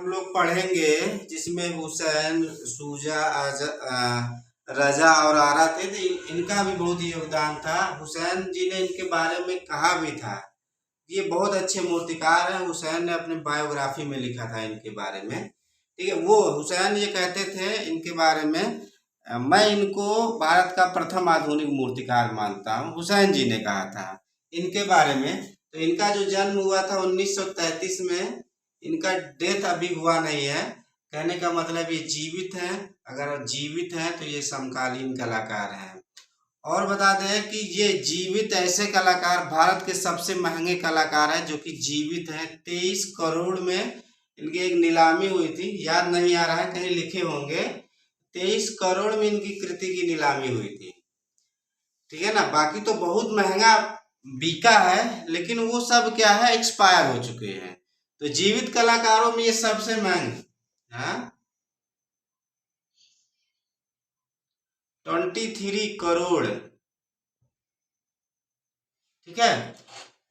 लोग पढ़ेंगे जिसमें हुसैन, शुजा, रजा और आरा थे, तो इनका भी बहुत योगदान था। हुसैन जी ने इनके बारे में कहा भी था, ये बहुत अच्छे मूर्तिकार हैं। हुसैन ने अपनी बायोग्राफी में लिखा था इनके बारे में, ठीक है। वो हुसैन ये कहते थे इनके बारे में, मैं इनको भारत का प्रथम आधुनिक मूर्तिकार मानता हूँ, हुसैन जी ने कहा था इनके बारे में। तो इनका जो जन्म हुआ था 1933 में, इनका डेथ अभी हुआ नहीं है। कहने का मतलब ये जीवित हैं, अगर जीवित हैं तो ये समकालीन कलाकार हैं। और बता दें कि ये जीवित ऐसे कलाकार, भारत के सबसे महंगे कलाकार हैं जो कि जीवित हैं। 23 करोड़ में इनकी एक नीलामी हुई थी, याद नहीं आ रहा है, कहीं लिखे होंगे। 23 करोड़ में इनकी कृति की नीलामी हुई थी, ठीक है ना। बाकी तो बहुत महंगा बिका है, लेकिन वो सब क्या है, एक्सपायर हो चुके हैं। तो जीवित कलाकारों में ये सबसे महंगे, हाँ, 23 करोड़, ठीक है।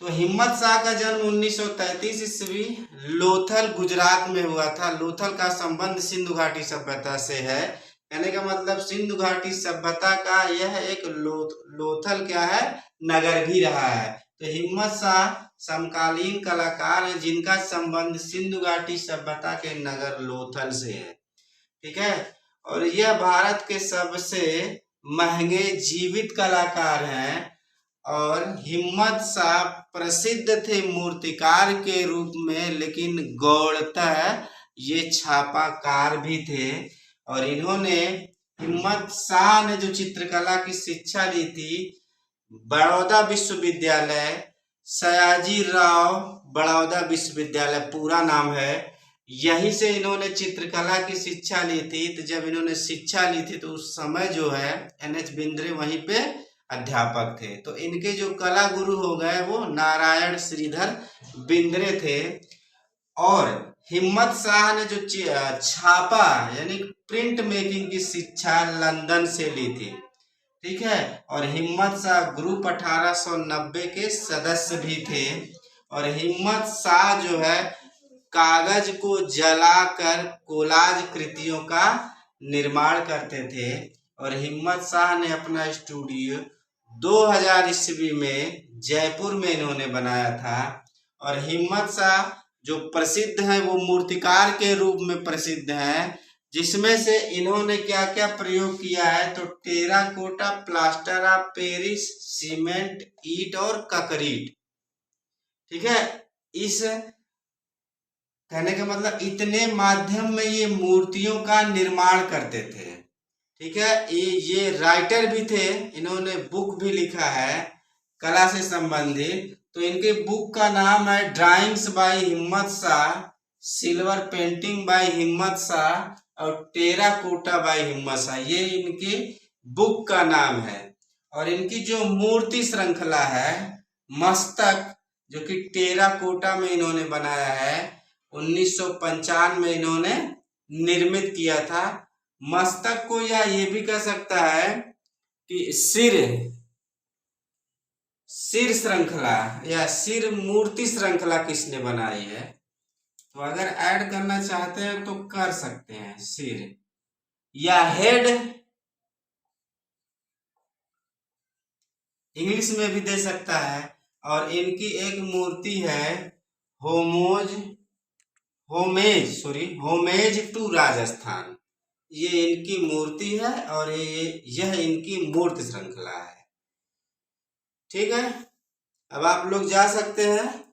तो हिम्मत शाह का जन्म 1933 ईस्वी लोथल गुजरात में हुआ था। लोथल का संबंध सिंधु घाटी सभ्यता से है। कहने का मतलब सिंधु घाटी सभ्यता का यह एक लोथल क्या है, नगर भी रहा है। तो हिम्मत शाह समकालीन कलाकार हैं जिनका संबंध सिंधु घाटी सभ्यता के नगर लोथल से है, ठीक है। और यह भारत के सबसे महंगे जीवित कलाकार हैं। और हिम्मत शाह प्रसिद्ध थे मूर्तिकार के रूप में, लेकिन गौड़तः ये छापाकार भी थे। और इन्होंने, हिम्मत शाह ने जो चित्रकला की शिक्षा ली थी, बड़ौदा विश्वविद्यालय, सयाजी राव बड़ौदा विश्वविद्यालय पूरा नाम है, यहीं से इन्होंने चित्रकला की शिक्षा ली थी। तो जब इन्होंने शिक्षा ली थी तो उस समय जो है NH बिंद्रे वहीं पे अध्यापक थे। तो इनके जो कला गुरु हो गए वो नारायण श्रीधर बिंद्रे थे। और हिम्मत शाह ने जो छापा यानी प्रिंट मेकिंग की शिक्षा लंदन से ली थी, ठीक है। और हिम्मत शाह ग्रुप 1890 के सदस्य भी थे। और हिम्मत शाह जो है कागज को जलाकर कोलाज कृतियों का निर्माण करते थे। और हिम्मत शाह ने अपना स्टूडियो 2000 ईस्वी में जयपुर में इन्होंने बनाया था। और हिम्मत शाह जो प्रसिद्ध हैं वो मूर्तिकार के रूप में प्रसिद्ध हैं, जिसमें से इन्होंने क्या क्या प्रयोग किया है, तो terracotta, plaster of Paris, cement, ईंट और कंक्रीट, ठीक है। इस कहने का मतलब इतने माध्यम में ये मूर्तियों का निर्माण करते थे, ठीक है। ये राइटर भी थे, इन्होंने बुक भी लिखा है कला से संबंधित। तो इनके बुक का नाम है ड्राइंग्स बाय हिम्मत शाह, सिल्वर पेंटिंग बाय हिम्मत शाह और टेराकोटा बाय हिम्मत शाह, ये इनकी बुक का नाम है। और इनकी जो मूर्ति श्रृंखला है, मस्तक, जो कि टेराकोटा में इन्होंने बनाया है, 1955 में इन्होंने निर्मित किया था। मस्तक को या ये भी कह सकता है कि सिर श्रृंखला या सिर मूर्ति श्रृंखला किसने बनाई है, तो अगर ऐड करना चाहते हैं तो कर सकते हैं, सिर या हेड इंग्लिश में भी दे सकता है। और इनकी एक मूर्ति है होमेज टू राजस्थान, ये इनकी मूर्ति है और यह इनकी मूर्ति श्रृंखला है, ठीक है। अब आप लोग जा सकते हैं।